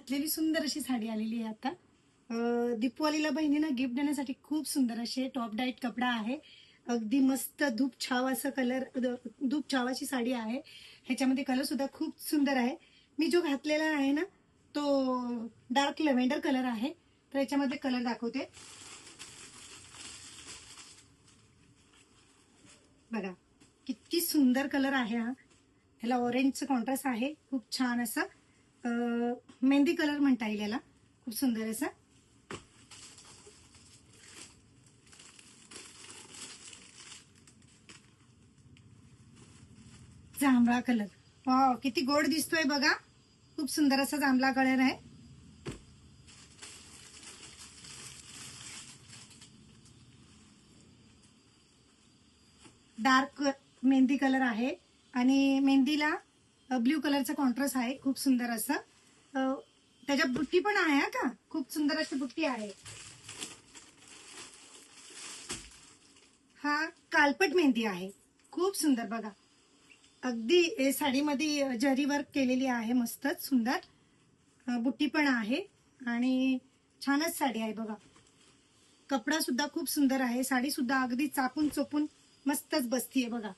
घातलेली सुंदर अशी साडी आलेली आहे आता. दीपावलीला बहिणींना गिफ्ट देण्यासाठी खूप सुंदर असे टॉप डाईट कपडा आहे. अगदी मस्त धूप छाव असं कलर, धूप छावाची साडी आहे. ह्याच्यामध्ये कलर सुद्धा खूप सुंदर आहे. मी जो घातलेला आहे ना तो डार्क लेव्हेंडर कलर आहे. तर याच्यामध्ये कलर दाखवते बघा, किती सुंदर कलर आहे हा. ह्याला ऑरेंजचं कॉन्ट्रास्ट आहे, खूप छान असं मेहंदी कलर म्हणता येईल याला, खूप सुंदर असं. जांभळा कलर, वाव किती गोड दिसतोय बघा, खूप सुंदर असा जांभळा कलर आहे. डार्क मेहंदी कलर आहे आणि मेहंदीला ब्ल्यू कलरचा कॉन्ट्रास्ट आहे, खूप सुंदर असं. त्याच्यात बुट्टी पण आहे का, खूप सुंदर अशी बुट्टी आहे. हा कालपट मेहंदी आहे, खूप सुंदर बघा. अगदी साडीमध्ये जरी वर्क केलेली आहे, मस्तच सुंदर. बुट्टी पण आहे आणि छानच साडी आहे बघा. कपडा सुद्धा खूप सुंदर आहे, साडी सुद्धा अगदी चापून चोपून मस्तच बसतीये बघा.